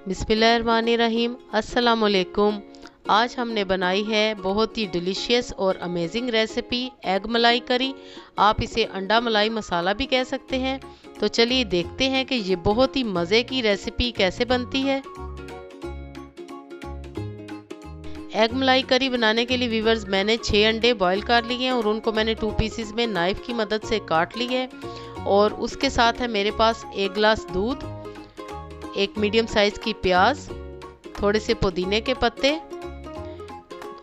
बिस्मिल्लाहिर्रहमानिर्रहीम। अस्सलाम वालेकुम। आज हमने बनाई है बहुत ही डिलीशियस और अमेजिंग रेसिपी एग मलाई करी। आप इसे अंडा मलाई मसाला भी कह सकते हैं। तो चलिए देखते हैं कि ये बहुत ही मज़े की रेसिपी कैसे बनती है। एग मलाई करी बनाने के लिए व्यूअर्स मैंने 6 अंडे बॉईल कर लिए हैं और उनको मैंने 2 पीसेस में नाइफ़ की मदद से काट ली है। और उसके साथ है मेरे पास 1 गिलास दूध, एक मीडियम साइज़ की प्याज, थोड़े से पुदीने के पत्ते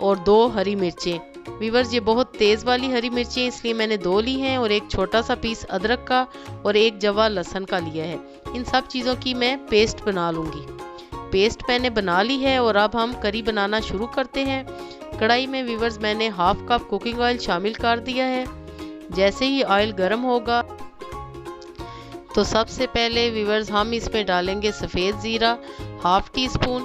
और 2 हरी मिर्चें। व्यूअर्स ये बहुत तेज़ वाली हरी मिर्चें इसलिए मैंने 2 ली हैं और एक छोटा सा पीस अदरक का और एक जवा लहसुन का लिया है। इन सब चीज़ों की मैं पेस्ट बना लूँगी। पेस्ट मैंने बना ली है और अब हम करी बनाना शुरू करते हैं। कढ़ाई में व्यूअर्स मैंने हाफ कप कुकिंग ऑयल शामिल कर दिया है। जैसे ही ऑयल गर्म होगा तो सबसे पहले व्यूअर्स हम इसमें डालेंगे सफ़ेद ज़ीरा हाफ टी स्पून।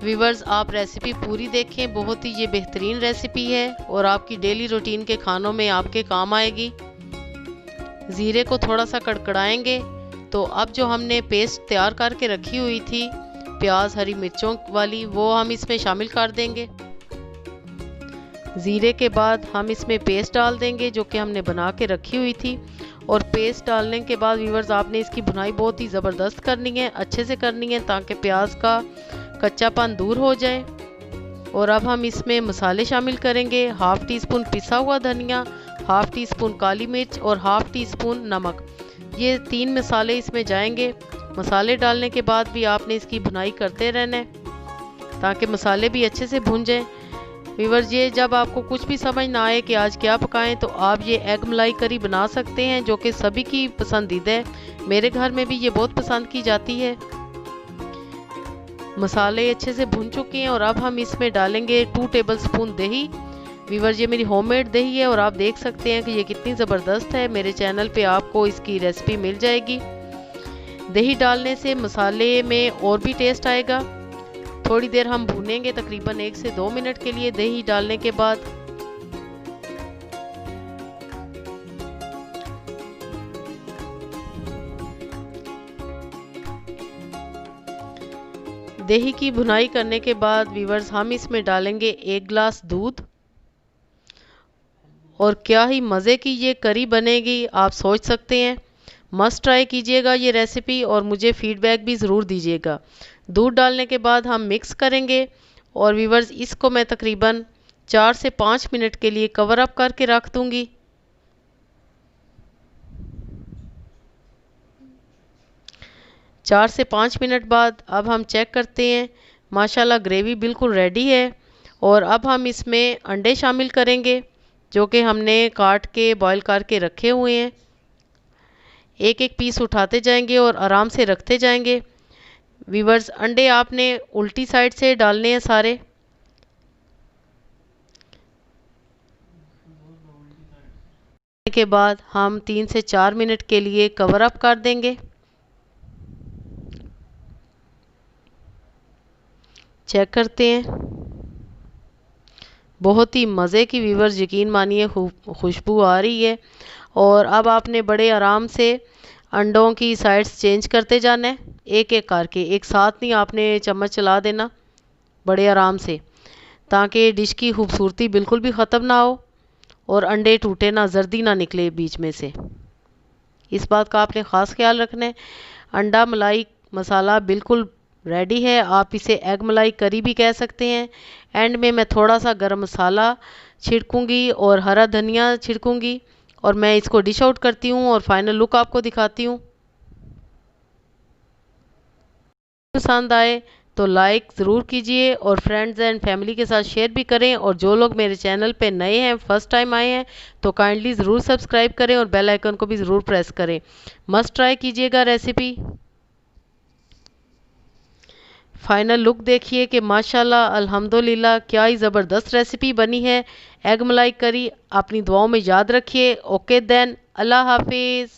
व्यूअर्स आप रेसिपी पूरी देखें, बहुत ही ये बेहतरीन रेसिपी है और आपकी डेली रूटीन के खानों में आपके काम आएगी। ज़ीरे को थोड़ा सा कड़कड़ाएंगे तो अब जो हमने पेस्ट तैयार करके रखी हुई थी प्याज हरी मिर्चों वाली, वो हम इसमें शामिल कर देंगे। ज़ीरे के बाद हम इसमें पेस्ट डाल देंगे जो कि हमने बना के रखी हुई थी। और पेस्ट डालने के बाद व्यूअर्स आपने इसकी भुनाई बहुत ही ज़बरदस्त करनी है, अच्छे से करनी है ताकि प्याज का कच्चापन दूर हो जाए। और अब हम इसमें मसाले शामिल करेंगे। हाफ टी स्पून पिसा हुआ धनिया, हाफ टी स्पून काली मिर्च और हाफ टी स्पून नमक। ये 3 मसाले इसमें जाएंगे। मसाले डालने के बाद भी आपने इसकी भुनाई करते रहना है ताकि मसाले भी अच्छे से भुन जाएं। व्यूअर्स ये जब आपको कुछ भी समझ ना आए कि आज क्या पकाएं तो आप ये एग मलाई करी बना सकते हैं जो कि सभी की पसंदीदा है। मेरे घर में भी ये बहुत पसंद की जाती है। मसाले अच्छे से भुन चुके हैं और अब हम इसमें डालेंगे 2 टेबल स्पून दही। व्यूअर्स ये मेरी होममेड दही है और आप देख सकते हैं कि ये कितनी ज़बरदस्त है। मेरे चैनल पे आपको इसकी रेसिपी मिल जाएगी। दही डालने से मसाले में और भी टेस्ट आएगा। थोड़ी देर हम भूनेंगे तकरीबन 1 से 2 मिनट के लिए। दही डालने के बाद दही की भुनाई करने के बाद व्यूअर्स हम इसमें डालेंगे 1 गिलास दूध। और क्या ही मज़े की ये करी बनेगी, आप सोच सकते हैं। मस्ट ट्राई कीजिएगा ये रेसिपी और मुझे फीडबैक भी ज़रूर दीजिएगा। दूध डालने के बाद हम मिक्स करेंगे और व्यूअर्स इसको मैं तकरीबन 4 से 5 मिनट के लिए कवर अप करके रख दूँगी। चार से 5 मिनट बाद अब हम चेक करते हैं। माशाल्लाह ग्रेवी बिल्कुल रेडी है। और अब हम इसमें अंडे शामिल करेंगे जो कि हमने काट के बॉईल करके रखे हुए हैं। एक एक पीस उठाते जाएंगे और आराम से रखते जाएंगे। व्यूअर्स अंडे आपने उल्टी साइड से डालने हैं सारे। के बाद हम 3 से 4 मिनट के लिए कवर अप कर देंगे। चेक करते हैं, बहुत ही मज़े की व्यूअर्स यकीन मानिए खुशबू आ रही है। और अब आपने बड़े आराम से अंडों की साइड्स चेंज करते जाना है, एक एक करके, एक साथ नहीं आपने चम्मच चला देना, बड़े आराम से, ताकि डिश की खूबसूरती बिल्कुल भी ख़त्म ना हो और अंडे टूटे ना, जर्दी ना निकले बीच में से। इस बात का आपने ख़ास ख्याल रखना है। अंडा मलाई मसाला बिल्कुल रेडी है। आप इसे एग मलाई करी भी कह सकते हैं। एंड में मैं थोड़ा सा गरम मसाला छिड़कूंगी और हरा धनिया छिड़कूंगी और मैं इसको डिश आउट करती हूँ और फाइनल लुक आपको दिखाती हूँ। पसंद आए तो लाइक ज़रूर कीजिए और फ्रेंड्स एंड फैमिली के साथ शेयर भी करें। और जो लोग मेरे चैनल पे नए हैं, फर्स्ट टाइम आए हैं, तो काइंडली ज़रूर सब्सक्राइब करें और बेल आइकन को भी ज़रूर प्रेस करें। मस्ट ट्राई कीजिएगा रेसिपी। फाइनल लुक देखिए कि माशाल्लाह अल्हम्दुलिल्लाह क्या ही ज़बरदस्त रेसिपी बनी है एग मलाई करी। अपनी दुआओं में याद रखिए। ओके देन, अल्लाह हाफिज़।